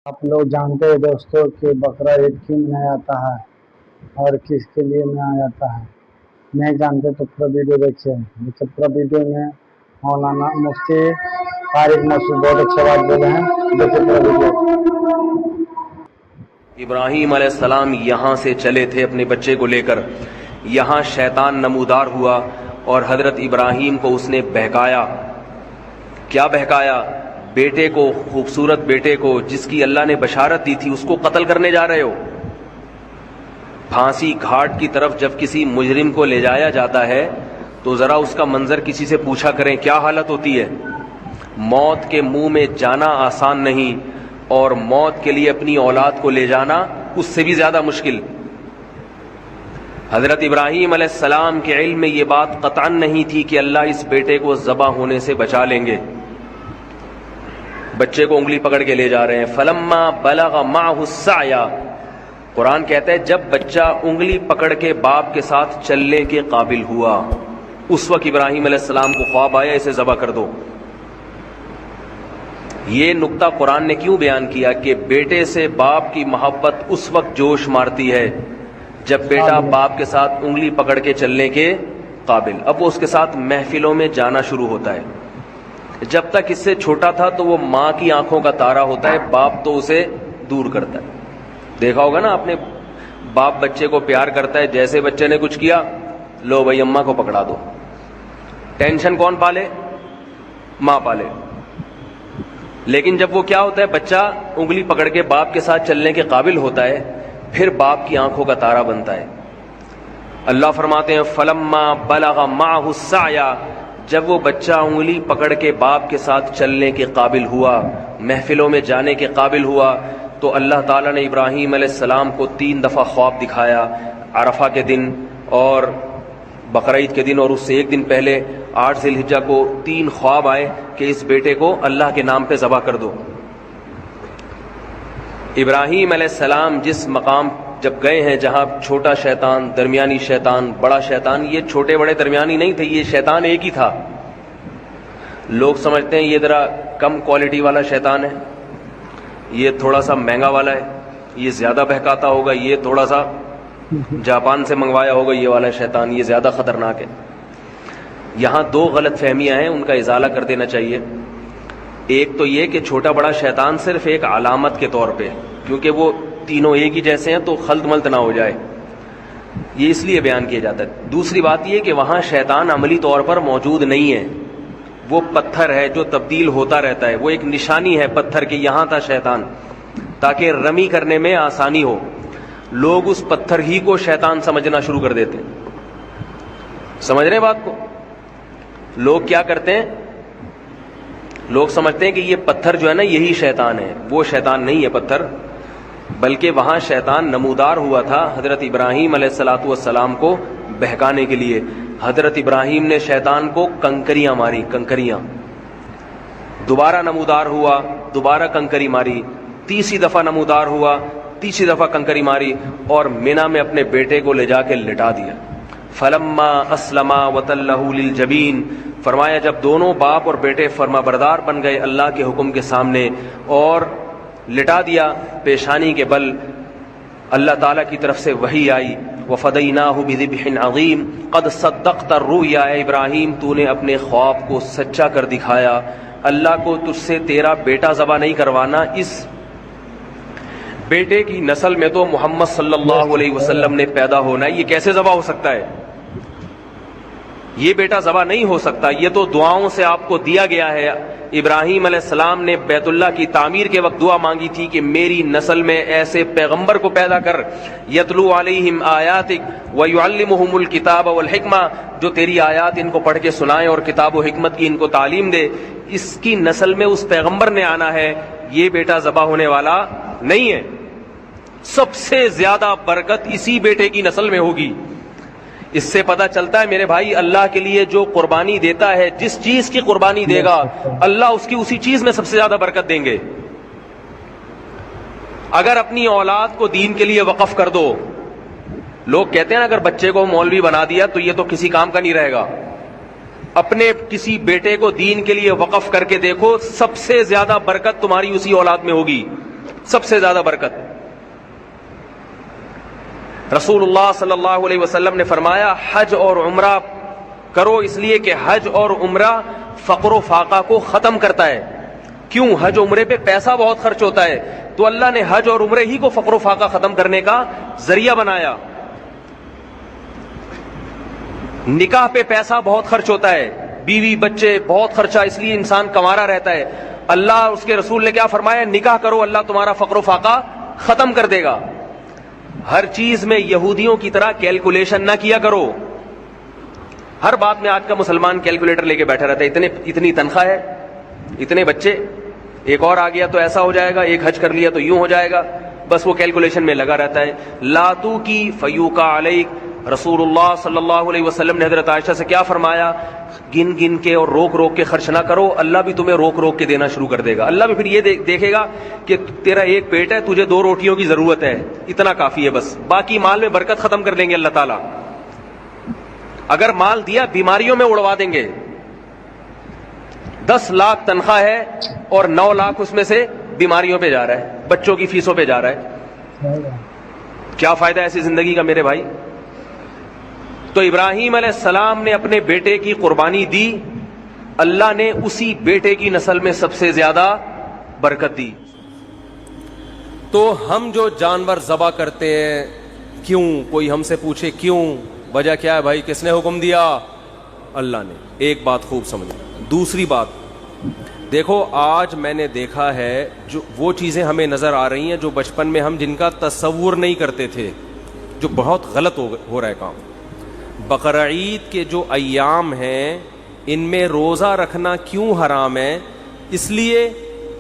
آپ لوگ جانتے ہیں دوستوں کہ بقرہ عید کیوں منایا جاتا ہے اور کس کے لیے منایا جاتا ہے؟ نہیں جانتے تو پورا ویڈیو دیکھیے. پورا ویڈیو میں مولانا مفتی طارق مسعود بہت اچھا بات بولے ہیں. دیکھیے پورا ویڈیو. ابراہیم علیہ السلام یہاں سے چلے تھے اپنے بچے کو لے کر. یہاں شیطان نمودار ہوا اور حضرت ابراہیم کو اس نے بہکایا. کیا بہکایا؟ بیٹے کو، خوبصورت بیٹے کو جس کی اللہ نے بشارت دی تھی، اس کو قتل کرنے جا رہے ہو. پھانسی گھاٹ کی طرف جب کسی مجرم کو لے جایا جاتا ہے تو ذرا اس کا منظر کسی سے پوچھا کریں کیا حالت ہوتی ہے. موت کے منہ میں جانا آسان نہیں، اور موت کے لیے اپنی اولاد کو لے جانا اس سے بھی زیادہ مشکل. حضرت ابراہیم علیہ السلام کے علم میں یہ بات قطعا نہیں تھی کہ اللہ اس بیٹے کو ذبح ہونے سے بچا لیں گے. بچے کو انگلی پکڑ کے لے جا رہے ہیں. فلما بلغ معه السعی، قرآن کہتا ہے جب بچہ انگلی پکڑ کے باپ کے ساتھ چلنے کے قابل ہوا، اس وقت ابراہیم علیہ السلام کو خواب آیا اسے ذبح کر دو. یہ نقطہ قرآن نے کیوں بیان کیا کہ بیٹے سے باپ کی محبت اس وقت جوش مارتی ہے جب بیٹا باپ کے ساتھ انگلی پکڑ کے چلنے کے قابل. اب وہ اس کے ساتھ محفلوں میں جانا شروع ہوتا ہے. جب تک اس سے چھوٹا تھا تو وہ ماں کی آنکھوں کا تارا ہوتا ہے، باپ تو اسے دور کرتا ہے. دیکھا ہوگا نا آپ نے، باپ بچے کو پیار کرتا ہے، جیسے بچے نے کچھ کیا لو بھائی اماں کو پکڑا دو. ٹینشن کون پالے؟ ماں پالے. لیکن جب وہ کیا ہوتا ہے، بچہ انگلی پکڑ کے باپ کے ساتھ چلنے کے قابل ہوتا ہے، پھر باپ کی آنکھوں کا تارا بنتا ہے. اللہ فرماتے ہیں فلما بلغ معه السعی، جب وہ بچہ انگلی پکڑ کے باپ کے ساتھ چلنے کے قابل ہوا، محفلوں میں جانے کے قابل ہوا، تو اللہ تعالیٰ نے ابراہیم علیہ السلام کو 3 دفعہ خواب دکھایا. عرفہ کے دن اور بقرعید کے دن، اور اس سے ایک دن پہلے 8 ذی الحجہ کو 3 خواب آئے کہ اس بیٹے کو اللہ کے نام پہ ذبح کر دو. ابراہیم علیہ السلام جس مقام جب گئے ہیں جہاں چھوٹا شیطان، درمیانی شیطان، بڑا شیطان، یہ چھوٹے بڑے درمیانی نہیں تھے، یہ شیطان ایک ہی تھا. لوگ سمجھتے ہیں یہ ذرا کم کوالٹی والا شیطان ہے، یہ تھوڑا سا مہنگا والا ہے، یہ زیادہ بہکاتا ہوگا، یہ تھوڑا سا جاپان سے منگوایا ہوگا یہ والا شیطان، یہ زیادہ خطرناک ہے. یہاں 2 غلط فہمیاں ہیں، ان کا ازالہ کر دینا چاہیے. ایک تو یہ کہ چھوٹا بڑا شیطان صرف ایک علامت کے طور پہ، کیونکہ وہ تینوں ایک ہی جیسے ہیں تو خلط ملط نہ ہو جائے، یہ اس لیے بیان کیا جاتا ہے. دوسری بات یہ کہ وہاں شیطان عملی طور پر موجود نہیں ہے، وہ پتھر ہے جو تبدیل ہوتا رہتا ہے. وہ ایک نشانی ہے پتھر کی، یہاں تھا شیطان تاکہ رمی کرنے میں آسانی ہو. لوگ اس پتھر ہی کو شیطان سمجھنا شروع کر دیتے ہیں. سمجھ رہے ہیں بات کو؟ لوگ کیا کرتے ہیں، لوگ سمجھتے ہیں کہ یہ پتھر جو ہے نا یہی شیطان ہے. وہ شیطان نہیں ہے پتھر، بلکہ وہاں شیطان نمودار ہوا تھا حضرت ابراہیم علیہ السلام کو بہکانے کے لیے. حضرت ابراہیم نے شیطان کو کنکریاں ماری، کنکریاں. دوبارہ نمودار ہوا، دوبارہ کنکری ماری. تیسری دفعہ نمودار ہوا، تیسری دفعہ کنکری ماری، اور مینا میں اپنے بیٹے کو لے جا کے لٹا دیا. فلما اسلما وتلہ للجبین، فرمایا جب دونوں باپ اور بیٹے فرما بردار بن گئے اللہ کے حکم کے سامنے اور لٹا دیا پیشانی کے بل، اللہ تعالیٰ کی طرف سے وحی آئی وَفَدَيْنَاهُ بِذِبْحٍ عَظِيمٍ قَدْ صَدَّقْتَ الرُّؤْيَا، اے ابراہیم تو نے اپنے خواب کو سچا کر دکھایا. اللہ کو تجھ سے تیرا بیٹا ذبح نہیں کروانا، اس بیٹے کی نسل میں تو محمد صلی اللہ علیہ وسلم نے پیدا ہونا ہے، یہ کیسے ذبح ہو سکتا ہے؟ یہ بیٹا ذبح نہیں ہو سکتا، یہ تو دعاؤں سے آپ کو دیا گیا ہے. ابراہیم علیہ السلام نے بیت اللہ کی تعمیر کے وقت دعا مانگی تھی کہ میری نسل میں ایسے پیغمبر کو پیدا کر، یتلو علیہم آیاتک ویعلمہم الکتاب والحکمہ، جو تیری آیات ان کو پڑھ کے سنائے اور کتاب و حکمت کی ان کو تعلیم دے. اس کی نسل میں اس پیغمبر نے آنا ہے، یہ بیٹا ذبح ہونے والا نہیں ہے. سب سے زیادہ برکت اسی بیٹے کی نسل میں ہوگی. اس سے پتہ چلتا ہے میرے بھائی، اللہ کے لیے جو قربانی دیتا ہے، جس چیز کی قربانی دے گا اللہ اس کی اسی چیز میں سب سے زیادہ برکت دیں گے. اگر اپنی اولاد کو دین کے لیے وقف کر دو، لوگ کہتے ہیں اگر بچے کو مولوی بنا دیا تو یہ تو کسی کام کا نہیں رہے گا. اپنے کسی بیٹے کو دین کے لیے وقف کر کے دیکھو، سب سے زیادہ برکت تمہاری اسی اولاد میں ہوگی. سب سے زیادہ برکت. رسول اللہ صلی اللہ علیہ وسلم نے فرمایا حج اور عمرہ کرو اس لیے کہ حج اور عمرہ فقر و فاقہ کو ختم کرتا ہے. کیوں؟ حج عمرے پہ پیسہ بہت خرچ ہوتا ہے، تو اللہ نے حج اور عمرے ہی کو فقر و فاقہ ختم کرنے کا ذریعہ بنایا. نکاح پہ پیسہ بہت خرچ ہوتا ہے، بیوی بچے بہت خرچہ، اس لیے انسان کمارا رہتا ہے. اللہ اس کے رسول نے کیا فرمایا؟ نکاح کرو، اللہ تمہارا فقر و فاقہ ختم کر دے گا. ہر چیز میں یہودیوں کی طرح کیلکولیشن نہ کیا کرو. ہر بات میں آج کا مسلمان کیلکولیٹر لے کے بیٹھا رہتا ہے. اتنی تنخواہ ہے، اتنے بچے، ایک اور آ گیا تو ایسا ہو جائے گا، ایک حج کر لیا تو یوں ہو جائے گا، بس وہ کیلکولیشن میں لگا رہتا ہے. لاتو کی فیوکا علیک. رسول اللہ صلی اللہ علیہ وسلم نے حضرت عائشہ سے کیا فرمایا؟ گن گن کے اور روک روک کے خرچ نہ کرو، اللہ بھی تمہیں روک روک کے دینا شروع کر دے گا. اللہ بھی پھر یہ دیکھے گا کہ تیرا ایک پیٹ ہے، تجھے 2 روٹیوں کی ضرورت ہے، اتنا کافی ہے بس، باقی مال میں برکت ختم کر دیں گے اللہ تعالیٰ. اگر مال دیا بیماریوں میں اڑوا دیں گے. 10 لاکھ تنخواہ ہے اور 9 لاکھ اس میں سے بیماریوں پہ جا رہا ہے، بچوں کی فیسوں پہ جا رہا ہے. کیا فائدہ ایسی زندگی کا میرے بھائی؟ تو ابراہیم علیہ السلام نے اپنے بیٹے کی قربانی دی، اللہ نے اسی بیٹے کی نسل میں سب سے زیادہ برکت دی. تو ہم جو جانور ذبح کرتے ہیں، کیوں؟ کوئی ہم سے پوچھے کیوں، وجہ کیا ہے بھائی؟ کس نے حکم دیا؟ اللہ نے. ایک بات خوب سمجھیں. دوسری بات دیکھو، آج میں نے دیکھا ہے جو وہ چیزیں ہمیں نظر آ رہی ہیں جو بچپن میں ہم جن کا تصور نہیں کرتے تھے، جو بہت غلط ہو رہا ہے کام. بقرعید کے جو ایام ہیں ان میں روزہ رکھنا کیوں حرام ہے؟ اس لیے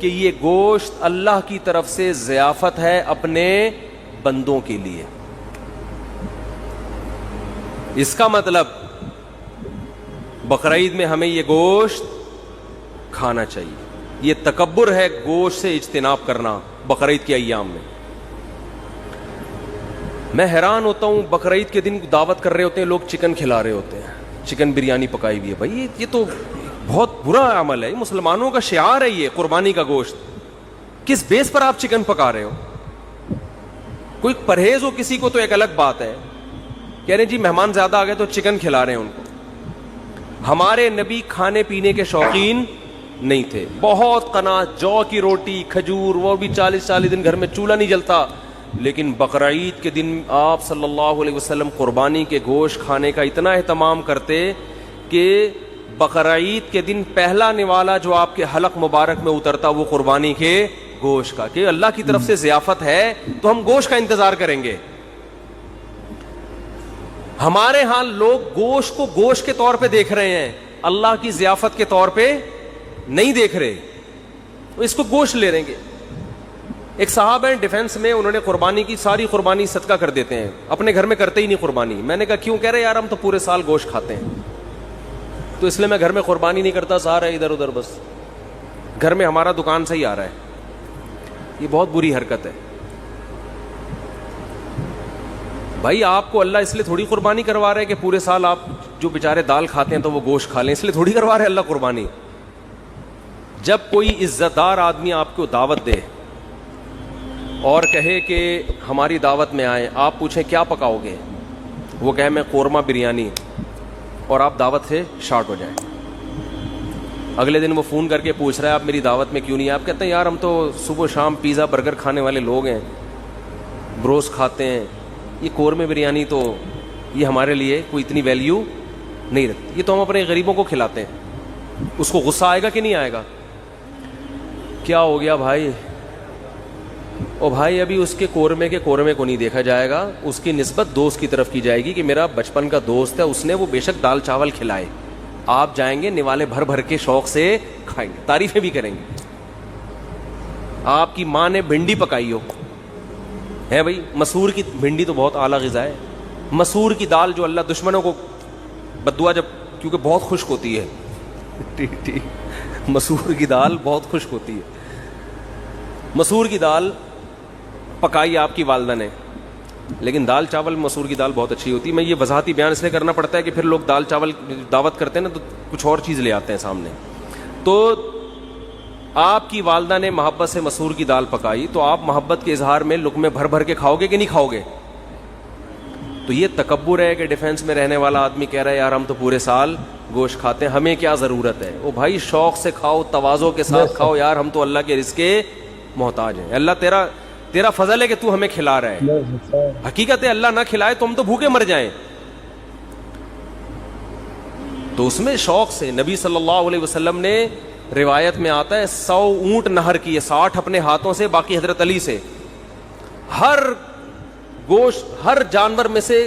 کہ یہ گوشت اللہ کی طرف سے ضیافت ہے اپنے بندوں کے لیے. اس کا مطلب بقرعید میں ہمیں یہ گوشت کھانا چاہیے. یہ تکبر ہے گوشت سے اجتناب کرنا بقرعید کے ایام میں. میں حیران ہوتا ہوں، بقرعید کے دن دعوت کر رہے ہوتے ہیں لوگ، چکن کھلا رہے ہوتے ہیں، چکن بریانی پکائی ہوئی ہے. بھائی یہ تو بہت برا عمل ہے، مسلمانوں کا شعار ہے یہ قربانی کا گوشت. کس بیس پر آپ چکن پکا رہے ہو؟ کوئی پرہیز ہو کسی کو تو ایک الگ بات ہے، کہہ رہے جی مہمان زیادہ آ گئے تو چکن کھلا رہے ہیں ان کو. ہمارے نبی کھانے پینے کے شوقین نہیں تھے، بہت قناعت، جو کی روٹی، کھجور، وہ بھی 40 دن گھر میں چولہا نہیں جلتا. لیکن بقرعید کے دن آپ صلی اللہ علیہ وسلم قربانی کے گوشت کھانے کا اتنا اہتمام کرتے کہ بقرعید کے دن پہلا نوالا جو آپ کے حلق مبارک میں اترتا وہ قربانی کے گوشت کا، کہ اللہ کی طرف سے ضیافت ہے تو ہم گوشت کا انتظار کریں گے. ہمارے ہاں لوگ گوشت کو گوشت کے طور پہ دیکھ رہے ہیں، اللہ کی ضیافت کے طور پہ نہیں دیکھ رہے، اس کو گوشت لے رہیں گے. ایک صاحب ہیں ڈیفنس میں، انہوں نے قربانی کی، ساری قربانی صدقہ کر دیتے ہیں، اپنے گھر میں کرتے ہی نہیں قربانی. میں نے کہا کیوں؟ کہہ رہے یار ہم تو پورے سال گوشت کھاتے ہیں تو اس لیے میں گھر میں قربانی نہیں کرتا، سارا ہے ادھر ادھر، بس گھر میں ہمارا دکان سے ہی آ رہا ہے. یہ بہت بری حرکت ہے. بھائی آپ کو اللہ اس لیے تھوڑی قربانی کروا رہے کہ پورے سال آپ جو بیچارے دال کھاتے ہیں تو وہ گوشت کھا لیں، اس لیے تھوڑی کروا رہے اللہ قربانی. جب کوئی عزت دار آدمی آپ کو دعوت دے اور کہے کہ ہماری دعوت میں آئیں، آپ پوچھیں کیا پکاؤ گے، وہ کہے میں قورمہ بریانی، اور آپ دعوت سے شارٹ ہو جائیں. اگلے دن وہ فون کر کے پوچھ رہا ہے آپ میری دعوت میں کیوں نہیں؟ آپ کہتے ہیں یار ہم تو صبح و شام پیزا برگر کھانے والے لوگ ہیں، بروس کھاتے ہیں، یہ قورمے بریانی تو یہ ہمارے لیے کوئی اتنی ویلیو نہیں رکھتی، یہ تو ہم اپنے غریبوں کو کھلاتے ہیں. اس کو غصہ آئے گا کہ نہیں آئے گا؟ کیا ہو گیا بھائی؟ او بھائی ابھی اس کے قورمے کو نہیں دیکھا جائے گا، اس کی نسبت دوست کی طرف کی جائے گی کہ میرا بچپن کا دوست ہے، اس نے وہ بے شک دال چاول کھلائے. آپ جائیں گے نوالے بھر بھر کے شوق سے کھائیں گے، تعریفیں بھی کریں گے. آپ کی ماں نے بھنڈی پکائی ہو ہے بھائی، مسور کی بھنڈی تو بہت اعلیٰ غذا ہے. مسور کی دال جو اللہ دشمنوں کو بددعا، جب کیونکہ بہت خشک ہوتی ہے، ٹھیک مسور کی دال بہت خشک ہوتی ہے. مسور کی دال پکائی آپ کی والدہ نے، لیکن دال چاول مسور کی دال بہت اچھی ہوتی ہے. میں یہ وضاحتی بیان اس لیے کرنا پڑتا ہے کہ پھر لوگ دال چاول دعوت کرتے ہیں نا تو کچھ اور چیز لے آتے ہیں سامنے. تو آپ کی والدہ نے محبت سے مسور کی دال پکائی تو آپ محبت کے اظہار میں لقمے بھر بھر کے کھاؤ گے کہ نہیں کھاؤ گے؟ تو یہ تکبر ہے کہ ڈیفینس میں رہنے والا آدمی کہہ رہا ہے یار ہم تو پورے سال گوشت کھاتے ہیں, ہمیں کیا ضرورت ہے. وہ بھائی شوق سے کھاؤ, تواضع کے ساتھ کھاؤ, یار ہم تو اللہ کے رزق کے محتاج ہیں. اللہ تیرا فضل ہے کہ تو ہمیں کھلا رہا ہے. حقیقت ہے اللہ نہ کھلائے تو ہم تو بھوکے مر جائیں. تو اس میں شوق سے نبی صلی اللہ علیہ وسلم نے, روایت میں آتا ہے 100 اونٹ نہر کیے, 60 اپنے ہاتھوں سے, باقی حضرت علی سے. ہر گوشت ہر جانور میں سے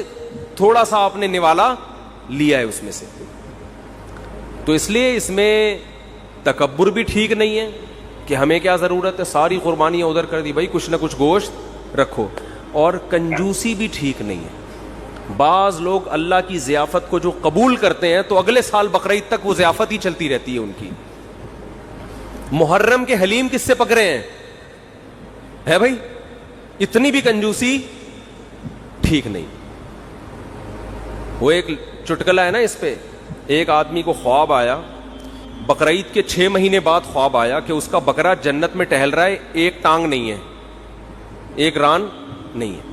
تھوڑا سا آپ نے نوالا لیا ہے اس میں سے. تو اس لیے اس میں تکبر بھی ٹھیک نہیں ہے کہ ہمیں کیا ضرورت ہے, ساری قربانیاں ادھر کر دی, بھائی کچھ نہ کچھ گوشت رکھو. اور کنجوسی بھی ٹھیک نہیں ہے. بعض لوگ اللہ کی ضیافت کو جو قبول کرتے ہیں تو اگلے سال بقرعید تک وہ ضیافت ہی چلتی رہتی ہے ان کی. محرم کے حلیم کس سے پکڑے ہیں, ہے بھائی؟ اتنی بھی کنجوسی ٹھیک نہیں. وہ ایک چٹکلا ہے نا اس پہ, ایک آدمی کو خواب آیا, بقرعید کے 6 مہینے بعد خواب آیا کہ اس کا بکرا جنت میں ٹہل رہا ہے, ایک ٹانگ نہیں ہے, ایک ران نہیں ہے.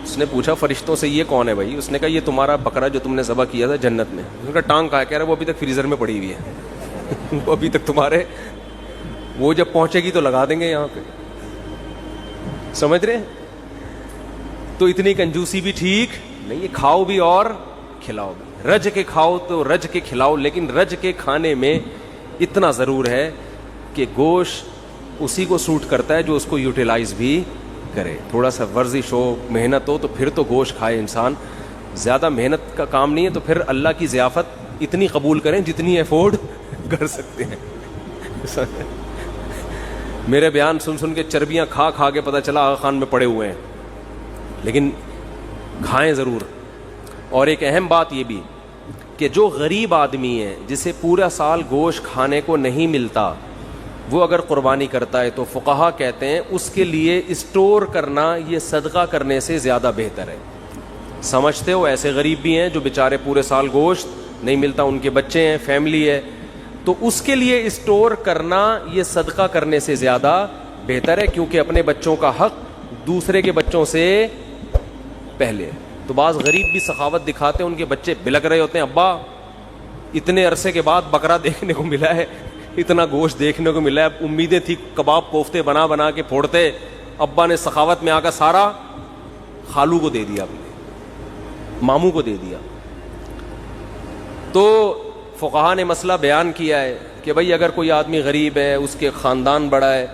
اس نے پوچھا فرشتوں سے یہ کون ہے بھائی؟ اس نے کہا یہ تمہارا بکرا جو تم نے ذبح کیا تھا جنت میں. اس نے کہا ٹانگ کہاں ہے؟ کہہ رہا ہے وہ ابھی تک فریزر میں پڑی ہوئی ہے, وہ ابھی تک تمہارے, وہ جب پہنچے گی تو لگا دیں گے یہاں پہ. سمجھ رہے؟ تو اتنی کنجوسی بھی ٹھیک نہیں ہے. کھاؤ بھی اور کھلاؤ بھی. رج کے کھاؤ تو رج کے کھلاؤ, لیکن رج کے کھانے میں اتنا ضرور ہے کہ گوشت اسی کو سوٹ کرتا ہے جو اس کو یوٹیلائز بھی کرے. تھوڑا سا ورزش ہو, محنت ہو تو پھر تو گوشت کھائے انسان. زیادہ محنت کا کام نہیں ہے تو پھر اللہ کی ضیافت اتنی قبول کریں جتنی افورڈ کر سکتے ہیں. میرے بیان سن سن کے چربیاں کھا کھا کے پتہ چلا آغا خان میں پڑے ہوئے ہیں, لیکن کھائیں ضرور. اور ایک اہم بات یہ بھی کہ جو غریب آدمی ہے جسے پورا سال گوشت کھانے کو نہیں ملتا, وہ اگر قربانی کرتا ہے تو فقہا کہتے ہیں اس کے لیے اسٹور کرنا یہ صدقہ کرنے سے زیادہ بہتر ہے. سمجھتے ہو ایسے غریب بھی ہیں جو بیچارے پورے سال گوشت نہیں ملتا, ان کے بچے ہیں, فیملی ہے, تو اس کے لیے اسٹور کرنا یہ صدقہ کرنے سے زیادہ بہتر ہے, کیونکہ اپنے بچوں کا حق دوسرے کے بچوں سے پہلے ہے. تو بعض غریب بھی سخاوت دکھاتے ہیں, ان کے بچے بلک رہے ہوتے ہیں, ابا اتنے عرصے کے بعد بکرا دیکھنے کو ملا ہے, اتنا گوشت دیکھنے کو ملا ہے, امیدیں تھی کباب کوفتے بنا بنا کے پھوڑتے, ابا نے سخاوت میں آ کر سارا خالو کو دے دیا, ماموں کو دے دیا. تو فقہا نے مسئلہ بیان کیا ہے کہ بھئی اگر کوئی آدمی غریب ہے, اس کے خاندان بڑا ہے,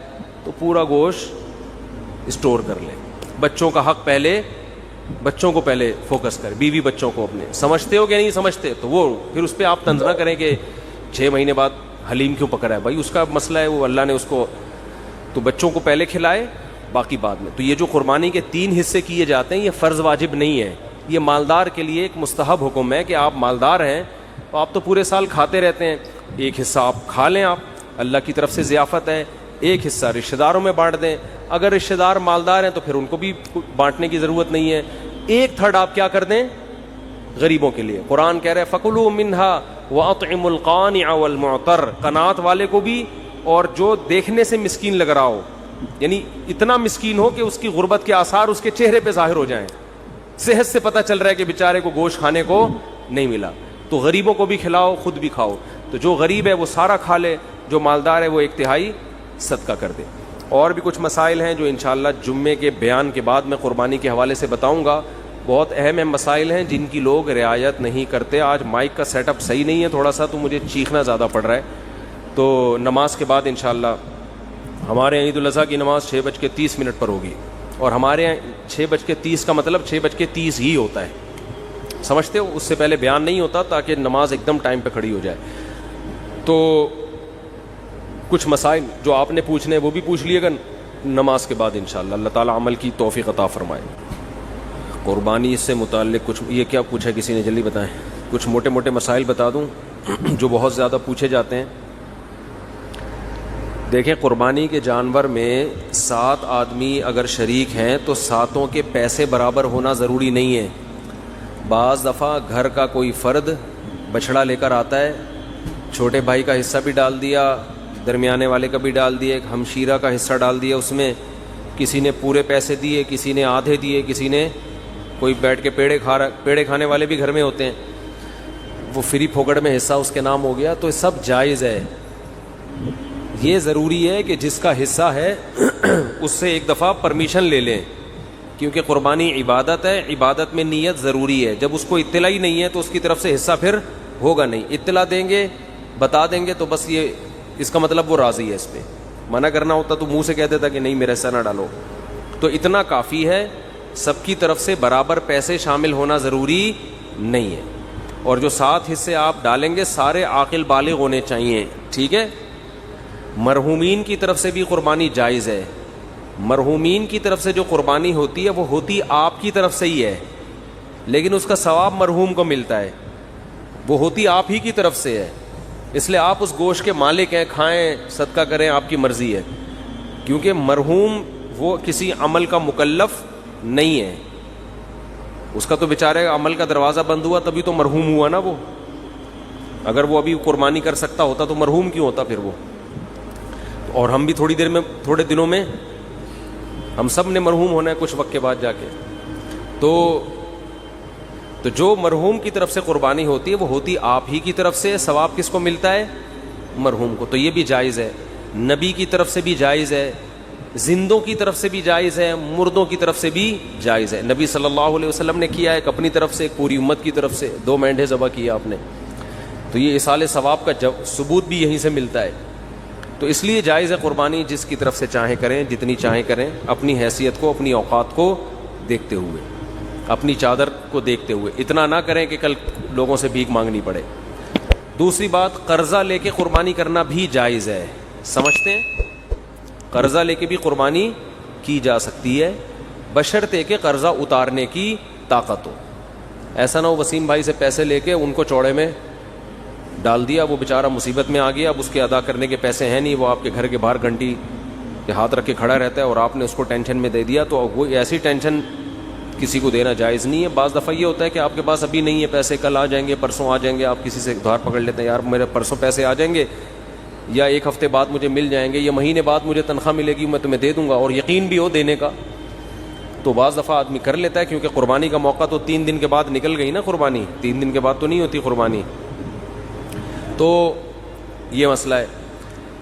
تو پورا گوشت اسٹور کر لے. بچوں کا حق پہلے, بچوں کو پہلے فوکس کر, بیوی بچوں کو اپنے. سمجھتے ہو کہ نہیں سمجھتے تو وہ پھر اس پہ آپ طنز نہ کریں کہ 6 مہینے بعد حلیم کیوں پکڑا ہے. بھائی اس کا مسئلہ ہے, وہ اللہ نے اس کو, تو بچوں کو پہلے کھلائے باقی بعد میں. تو یہ جو قربانی کے 3 حصے کیے جاتے ہیں یہ فرض واجب نہیں ہے, یہ مالدار کے لیے ایک مستحب حکم ہے کہ آپ مالدار ہیں تو آپ تو پورے سال کھاتے رہتے ہیں, ایک حصہ آپ کھا لیں, آپ اللہ کی طرف سے ضیافت ہے, ایک حصہ رشتہ داروں میں بانٹ دیں. اگر رشتہ دار مالدار ہیں تو پھر ان کو بھی بانٹنے کی ضرورت نہیں ہے, 1/3 آپ کیا کر دیں غریبوں کے لیے. قرآن کہہ رہے فَكُلُوا مِنْهَا وَأَطْعِمُوا الْقَانِعَ وَالْمُعْتَرَّ, قناعت والے کو بھی اور جو دیکھنے سے مسکین لگ رہا ہو, یعنی اتنا مسکین ہو کہ اس کی غربت کے آثار اس کے چہرے پہ ظاہر ہو جائیں, صحت سے پتہ چل رہا ہے کہ بیچارے کو گوشت کھانے کو نہیں ملا, تو غریبوں کو بھی کھلاؤ, خود بھی کھاؤ. تو جو غریب ہے وہ سارا کھا لے, جو مالدار ہے وہ 1/3 صدقہ کر دے. اور بھی کچھ مسائل ہیں جو انشاءاللہ جمعے کے بیان کے بعد میں قربانی کے حوالے سے بتاؤں گا. بہت اہم مسائل ہیں جن کی لوگ رعایت نہیں کرتے. آج مائک کا سیٹ اپ صحیح نہیں ہے تھوڑا سا, تو مجھے چیخنا زیادہ پڑ رہا ہے. تو نماز کے بعد انشاءاللہ ہمارے عید الاضحیٰ کی نماز 6:30 پر ہوگی, اور ہمارے یہاں 6:30 کا مطلب 6:30 ہی ہوتا ہے, سمجھتے ہو, اس سے پہلے بیان نہیں ہوتا تاکہ نماز ایک دم ٹائم پہ کھڑی ہو جائے. تو کچھ مسائل جو آپ نے پوچھنے وہ بھی پوچھ لیے گا نماز کے بعد انشاءاللہ. اللہ تعالیٰ عمل کی توفیق عطا فرمائے. قربانی سے متعلق کچھ, یہ کیا پوچھا کسی نے, جلدی بتائیں. کچھ موٹے موٹے مسائل بتا دوں جو بہت زیادہ پوچھے جاتے ہیں. دیکھیں, قربانی کے جانور میں 7 آدمی اگر شریک ہیں تو 7 کے پیسے برابر ہونا ضروری نہیں ہے. بعض دفعہ گھر کا کوئی فرد بچڑا لے کر آتا ہے, چھوٹے بھائی کا حصہ بھی ڈال دیا, درمیانے والے کا بھی ڈال دیا, ایک ہمشیرہ کا حصہ ڈال دیا اس میں, کسی نے پورے پیسے دیے, کسی نے آدھے دیے, کسی نے, کوئی بیٹھ کے پیڑے کھانے والے بھی گھر میں ہوتے ہیں, وہ فری پھوکڑ میں حصہ اس کے نام ہو گیا. تو سب جائز ہے. یہ ضروری ہے کہ جس کا حصہ ہے اس سے ایک دفعہ پرمیشن لے لیں, کیونکہ قربانی عبادت ہے, عبادت میں نیت ضروری ہے. جب اس کو اطلاع ہی نہیں ہے تو اس کی طرف سے حصہ پھر ہوگا نہیں. اطلاع دیں گے, بتا دیں گے تو بس یہ اس کا مطلب وہ راضی ہے اس پہ. منع کرنا ہوتا تو منہ سے کہہ دیتا کہ نہیں میرا حصہ نہ ڈالو. تو اتنا کافی ہے, سب کی طرف سے برابر پیسے شامل ہونا ضروری نہیں ہے. اور جو 7 حصے آپ ڈالیں گے سارے عاقل بالغ ہونے چاہیے, ٹھیک ہے. مرحومین کی طرف سے بھی قربانی جائز ہے. مرحومین کی طرف سے جو قربانی ہوتی ہے وہ ہوتی آپ کی طرف سے ہی ہے, لیکن اس کا ثواب مرحوم کو ملتا ہے, وہ ہوتی آپ ہی کی طرف سے ہے. اس لیے آپ اس گوشت کے مالک ہیں, کھائیں, صدقہ کریں, آپ کی مرضی ہے. کیونکہ مرحوم وہ کسی عمل کا مکلف نہیں ہے, اس کا تو بیچارے عمل کا دروازہ بند ہوا تبھی تو مرحوم ہوا نا وہ. اگر وہ ابھی قربانی کر سکتا ہوتا تو مرحوم کیوں ہوتا پھر وہ. اور ہم بھی تھوڑے دنوں میں ہم سب نے مرحوم ہونا ہے کچھ وقت کے بعد جا کے. تو جو مرحوم کی طرف سے قربانی ہوتی ہے وہ ہوتی آپ ہی کی طرف سے. ثواب کس کو ملتا ہے؟ مرحوم کو. تو یہ بھی جائز ہے. نبی کی طرف سے بھی جائز ہے, زندوں کی طرف سے بھی جائز ہے, مردوں کی طرف سے بھی جائز ہے. نبی صلی اللہ علیہ وسلم نے کیا, ایک اپنی طرف سے, ایک پوری امت کی طرف سے, 2 مینڈھے ذبح کیا آپ نے. تو یہ اصال ثواب کا ثبوت بھی یہیں سے ملتا ہے. تو اس لیے جائز ہے قربانی, جس کی طرف سے چاہیں کریں, جتنی چاہیں کریں, اپنی حیثیت کو, اپنی اوقات کو دیکھتے ہوئے, اپنی چادر کو دیکھتے ہوئے. اتنا نہ کریں کہ کل لوگوں سے بھیک مانگنی پڑے. دوسری بات, قرضہ لے کے قربانی کرنا بھی جائز ہے. سمجھتے ہیں؟ قرضہ لے کے بھی قربانی کی جا سکتی ہے, بشرطے کہ قرضہ اتارنے کی طاقت ہو. ایسا نہ ہو وسیم بھائی سے پیسے لے کے ان کو چوڑے میں ڈال دیا, وہ بیچارہ مصیبت میں آ گیا, اب اس کے ادا کرنے کے پیسے ہیں نہیں, وہ آپ کے گھر کے باہر گھنٹی کے ہاتھ رکھ کے کھڑا رہتا ہے اور آپ نے اس کو ٹینشن میں دے دیا. تو وہ ایسی ٹینشن کسی کو دینا جائز نہیں ہے. بعض دفعہ یہ ہوتا ہے کہ آپ کے پاس ابھی نہیں ہے پیسے, کل آ جائیں گے, پرسوں آ جائیں گے, آپ کسی سے ادھار پکڑ لیتے ہیں, یار میرے پرسوں پیسے آ جائیں گے, یا 1 ہفتے بعد مجھے مل جائیں گے, یا مہینے بعد مجھے تنخواہ ملے گی, میں تمہیں دے دوں گا, اور یقین بھی ہو دینے کا. تو بعض دفعہ آدمی کر لیتا ہے, کیونکہ قربانی کا موقع تو 3 دن کے بعد نکل گئی نا. قربانی 3 دن کے بعد تو نہیں ہوتی قربانی. تو یہ مسئلہ ہے.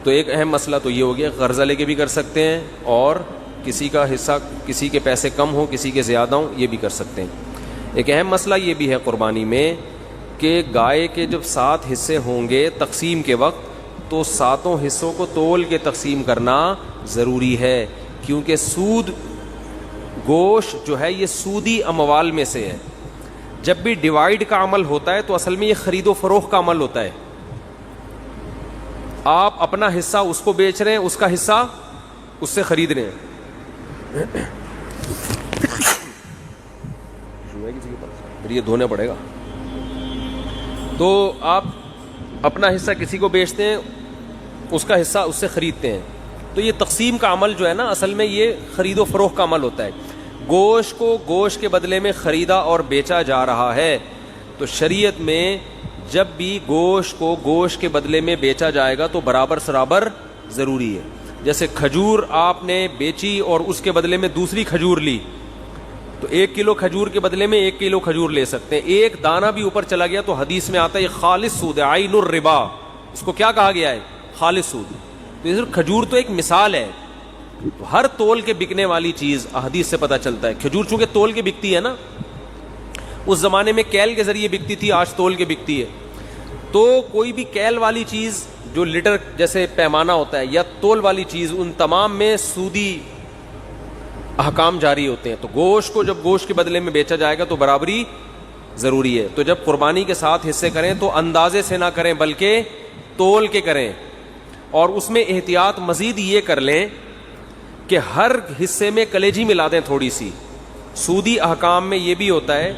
تو ایک اہم مسئلہ تو یہ ہو گیا, قرضہ لے کے بھی کر سکتے ہیں, اور کسی کا حصہ, کسی کے پیسے کم ہوں, کسی کے زیادہ ہوں, یہ بھی کر سکتے ہیں. ایک اہم مسئلہ یہ بھی ہے قربانی میں کہ گائے کے جب 7 حصے ہوں گے تقسیم کے وقت, تو 7 حصوں کو تول کے تقسیم کرنا ضروری ہے, کیونکہ سود گوشت جو ہے یہ سودی اموال میں سے ہے. جب بھی ڈیوائیڈ کا عمل ہوتا ہے تو اصل میں یہ خرید و فروخت کا عمل ہوتا ہے. آپ اپنا حصہ اس کو بیچ رہے ہیں, اس کا حصہ اس سے خرید رہے ہیں. یہ دھونا پڑے گا. تو آپ اپنا حصہ کسی کو بیچتے ہیں, اس کا حصہ اس سے خریدتے ہیں. تو یہ تقسیم کا عمل جو ہے نا, اصل میں یہ خرید و فروخت کا عمل ہوتا ہے. گوشت کو گوشت کے بدلے میں خریدا اور بیچا جا رہا ہے. تو شریعت میں جب بھی گوشت کو گوشت کے بدلے میں بیچا جائے گا تو برابر سرابر ضروری ہے. جیسے کھجور آپ نے بیچی اور اس کے بدلے میں دوسری کھجور لی, تو 1 کلو کھجور کے بدلے میں 1 کلو کھجور لے سکتے ہیں. ایک دانہ بھی اوپر چلا گیا تو حدیث میں آتا ہے یہ خالص سود ہے, عین الربا. اس کو کیا کہا گیا ہے؟ خالص سود. تو کھجور تو ایک مثال ہے. تو ہر تول کے بکنے والی چیز حدیث سے پتہ چلتا ہے. کھجور چونکہ تول کے بکتی ہے نا, اس زمانے میں کیل کے ذریعے بکتی تھی, آج تول کے بکتی ہے. تو کوئی بھی کیل والی چیز جو لیٹر جیسے پیمانہ ہوتا ہے, یا تول والی چیز, ان تمام میں سودی احکام جاری ہوتے ہیں. تو گوشت کو جب گوشت کے بدلے میں بیچا جائے گا تو برابری ضروری ہے. تو جب قربانی کے 7 حصے کریں تو اندازے سے نہ کریں بلکہ تول کے کریں. اور اس میں احتیاط مزید یہ کر لیں کہ ہر حصے میں کلیجی ملا دیں تھوڑی سی. سودی احکام میں یہ بھی ہوتا ہے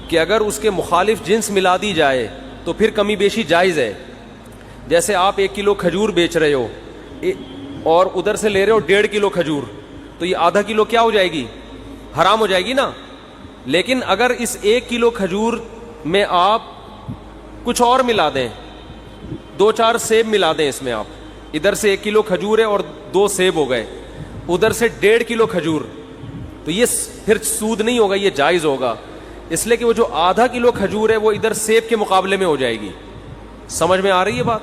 کہ اگر اس کے مخالف جنس ملا دی جائے تو پھر کمی بیشی جائز ہے. جیسے آپ 1 کلو کھجور بیچ رہے ہو اور ادھر سے لے رہے ہو 1.5 کلو کھجور, تو یہ آدھا کلو کیا ہو جائے گی؟ حرام ہو جائے گی نا. لیکن اگر اس 1 کلو کھجور میں آپ کچھ اور ملا دیں, 2-4 سیب ملا دیں اس میں آپ, ادھر سے 1 کلو کھجور ہے اور 2 سیب ہو گئے, ادھر سے 1.5 کلو کھجور, تو یہ پھر سود نہیں ہوگا, یہ جائز ہوگا, اس لیے کہ وہ جو آدھا کلو کھجور ہے وہ ادھر سیب کے مقابلے میں ہو جائے گی. سمجھ میں آ رہی ہے بات؟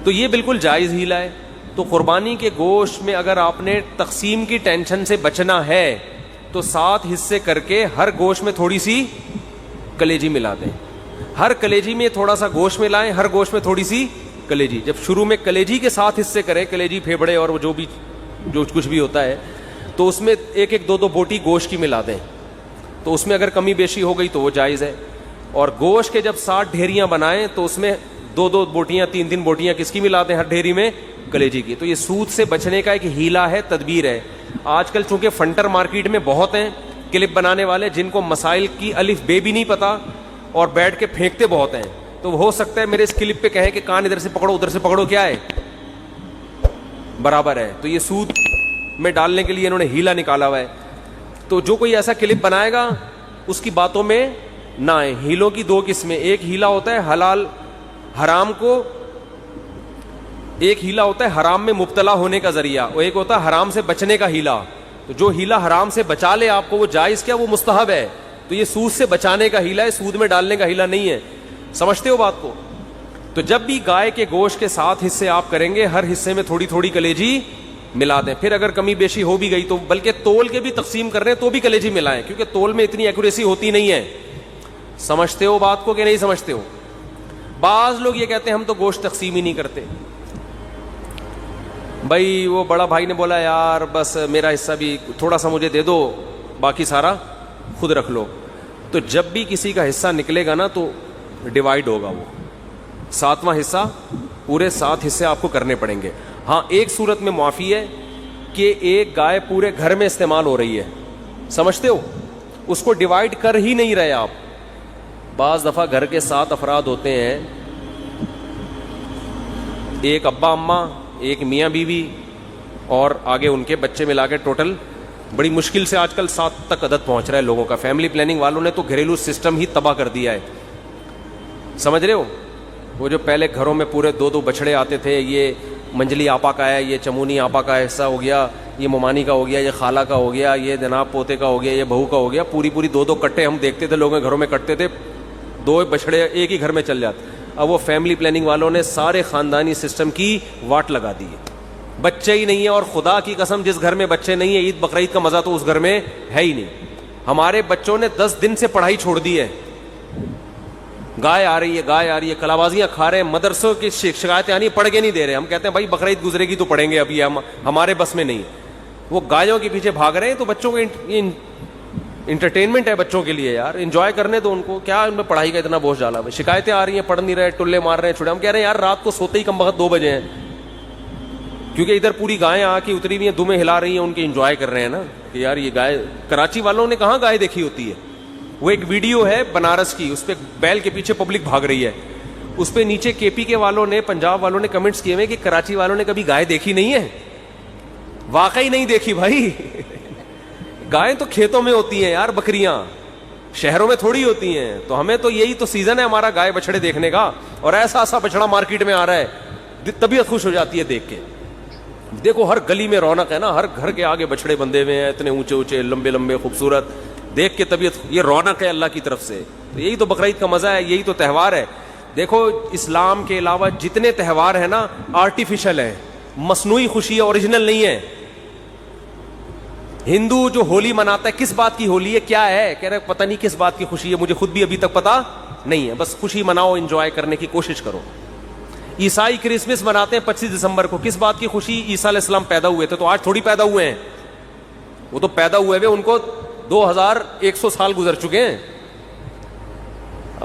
تو یہ بالکل جائز ہیلا ہے. تو قربانی کے گوشت میں اگر آپ نے تقسیم کی ٹینشن سے بچنا ہے تو 7 حصے کر کے ہر گوشت میں تھوڑی سی کلیجی ملا دیں, ہر کلیجی میں تھوڑا سا گوشت ملائیں, ہر گوشت میں تھوڑی سی کلیجی. جب شروع میں کلیجی کے 7 حصے کریں, کلیجی پھیپڑے اور جو کچھ بھی ہوتا ہے, تو اس میں 1-2 بوٹی گوشت کی ملا دیں. تو اس میں اگر کمی بیشی ہو گئی تو وہ جائز ہے. اور گوشت کے جب 60 ڈھیریاں بنائیں تو اس میں 2 بوٹیاں 3 بوٹیاں کس کی ملا دیں ہر ڈھیری میں؟ کلیجی کی. تو یہ سود سے بچنے کا ایک ہیلا ہے, تدبیر ہے. آج کل چونکہ فنٹر مارکیٹ میں بہت ہیں کلپ بنانے والے جن کو مسائل کی الف بے بھی نہیں پتا اور بیٹھ کے پھینکتے بہت ہیں. تو ہو سکتا ہے میرے اس کلپ پہ کہیں کہ کان ادھر سے پکڑو ادھر سے پکڑو, کیا ہے برابر ہے. تو یہ سود میں ڈالنے کے لیے انہوں نے ہیلا نکالا ہوا ہے. تو جو کوئی ایسا کلپ بنائے گا اس کی باتوں میں نہ آئے. ہیلوں کی 2 قسمیں, ایک ہیلا ہوتا ہے حلال حرام کو, ایک ہیلا ہوتا ہے حرام میں مبتلا ہونے کا ذریعہ, اور ایک ہوتا ہے حرام سے بچنے کا ہیلا. تو جو ہیلا حرام سے بچا لے آپ کو وہ جائز کیا, وہ مستحب ہے. تو یہ سود سے بچانے کا ہیلا ہے, سود میں ڈالنے کا ہیلا نہیں ہے. سمجھتے ہو بات کو؟ تو جب بھی گائے کے گوشت کے 7 حصے آپ کریں گے, ہر حصے میں تھوڑی تھوڑی کلیجی ملا دیں. پھر اگر کمی بیشی ہو بھی گئی تو بلکہ تول کے بھی تقسیم کر رہے ہیں تو بھی کلیجی ملائیں, کیونکہ تول میں اتنی ایکوریسی ہوتی نہیں ہے. سمجھتے ہو بات کو کہ نہیں سمجھتے ہو؟ بعض لوگ یہ کہتے ہیں ہم تو گوشت تقسیم ہی نہیں کرتے. بھائی وہ بڑا بھائی نے بولا یار بس میرا حصہ بھی تھوڑا سا مجھے دے دو, باقی سارا خود رکھ لو. تو جب بھی کسی کا حصہ نکلے گا نا تو ڈیوائیڈ ہوگا, وہ 7واں حصہ, پورے 7 حصے آپ کو کرنے پڑیں گے. ہاں ایک صورت میں معافی ہے کہ ایک گائے پورے گھر میں استعمال ہو رہی ہے, سمجھتے ہو, اس کو ڈیوائیڈ کر ہی نہیں رہے آپ. بعض دفعہ گھر کے 7 افراد ہوتے ہیں, ایک ابا اماں, ایک میاں بیوی اور آگے ان کے بچے ملا کے ٹوٹل بڑی مشکل سے آج کل 7 تک عدد پہنچ رہا ہے لوگوں کا. فیملی پلاننگ والوں نے تو گھریلو سسٹم ہی تباہ کر دیا ہے. سمجھ رہے ہو؟ وہ جو پہلے گھروں میں پورے 2 بچڑے آتے تھے, یہ منجلی آپا کا ہے, یہ چمونی آپا کا حصہ ہو گیا, یہ ممانی کا ہو گیا, یہ خالہ کا ہو گیا, یہ جناب پوتے کا ہو گیا, یہ بہو کا ہو گیا, پوری 2 کٹے ہم دیکھتے تھے لوگوں کے گھروں میں کٹتے تھے, 2 بچڑے ایک ہی گھر میں چل جاتے. اب وہ فیملی پلاننگ والوں نے سارے خاندانی سسٹم کی واٹ لگا دی ہے. بچے ہی نہیں ہے, اور خدا کی قسم جس گھر میں بچے نہیں ہیں عید بقرعید کا مزہ تو اس گھر میں ہے ہی نہیں. ہمارے بچوں نے 10 دن سے پڑھائی چھوڑ دی ہے. گائے آ رہی ہے, کلابازیاں کھا رہے ہیں, مدرسوں کی شکایتیں آنی, پڑھ کے نہیں دے رہے. ہم کہتے ہیں بھائی بقرعید گزرے گی تو پڑھیں گے, ابھی ہمارے بس میں نہیں. وہ گایوں کے پیچھے بھاگ رہے ہیں. تو بچوں کو انٹرٹینمنٹ ہے بچوں کے لیے یار, انجوائے کرنے دو ان کو, کیا ان میں پڑھائی کا اتنا بوجھ ڈالا. شکایتیں آ رہی ہیں, پڑھ نہیں رہے, ٹلے مار رہے ہیں چھوڑے. ہم کہہ رہے ہیں یار رات کو سوتے ہی کم وقت 2 بجے ہیں, کیونکہ ادھر پوری گائیں آ کے اتری ہوئی ہیں, دمیں ہلا رہی ہیں, ان کی انجوائے کر رہے ہیں نا کہ یار یہ گائے. کراچی والوں نے کہاں گائے دیکھی ہوتی ہے. وہ ایک ویڈیو ہے بنارس کی, اس پہ بیل کے پیچھے پبلک بھاگ رہی ہے, اس پہ نیچے کے پی کے والوں نے, پنجاب والوں نے کمنٹس کیے ہوئے کہ کراچی والوں نے کبھی گائے دیکھی نہیں ہے. واقعی نہیں دیکھی بھائی. گائیں تو کھیتوں میں ہوتی ہیں یار, بکریاں شہروں میں تھوڑی ہوتی ہیں. تو ہمیں تو یہی تو سیزن ہے ہمارا گائے بچڑے دیکھنے کا, اور ایسا بچڑا مارکیٹ میں آ رہا ہے, طبیعت خوش ہو جاتی ہے دیکھ کے. دیکھو ہر گلی میں رونق ہے نا, ہر گھر کے آگے بچڑے بندھے ہوئے ہیں, اتنے اونچے اونچے لمبے لمبے خوبصورت, دیکھ کے طبیعت, یہ رونق ہے اللہ کی طرف سے. تو یہی تو بقرعید کا مزہ ہے, یہی تو تہوار ہے. دیکھو اسلام کے علاوہ جتنے تہوار ہیں نا آرٹیفیشل ہیں, مصنوعی خوشی ہے, اوریجنل نہیں ہے. ہندو جو ہولی مناتا ہے, کس بات کی ہولی ہے, کیا ہے, کہہ رہے پتہ نہیں کس بات کی خوشی ہے, مجھے خود بھی ابھی تک پتا نہیں ہے. بس خوشی مناؤ, انجوائے کرنے کی کوشش کرو. عیسائی کرسمس مناتے ہیں 25 دسمبر کو, کس بات کی خوشی, عیسیٰ علیہ السلام پیدا ہوئے تھے. تو آج تھوڑی پیدا ہوئے ہیں, وہ تو پیدا ہوئے ہوئے ان کو 2100 سال گزر چکے ہیں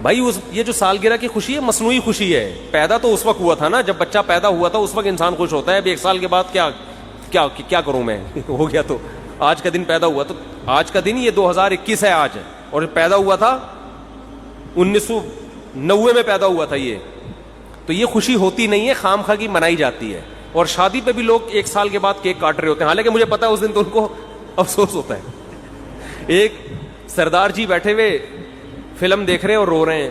بھائی. یہ جو سالگرہ کی خوشی ہے مصنوعی خوشی ہے. پیدا تو اس وقت ہوا تھا نا جب بچہ پیدا ہوا تھا, اس وقت انسان خوش ہوتا ہے. ابھی 1 سال کے بعد کیا کروں میں, ہو گیا تو آج کا دن پیدا ہوا, تو آج کا دن یہ 2021 ہے آج, اور پیدا ہوا تھا 1990 میں پیدا ہوا تھا یہ. تو یہ خوشی ہوتی نہیں ہے, خام خواہ کی منائی جاتی ہے. اور شادی پہ بھی لوگ 1 سال کے بعد کیک کاٹ رہے ہوتے ہیں, حالانکہ مجھے پتا ہے اس دن تو ان کو افسوس ہوتا ہے. ایک سردار جی بیٹھے ہوئے فلم دیکھ رہے ہیں اور رو رہے ہیں,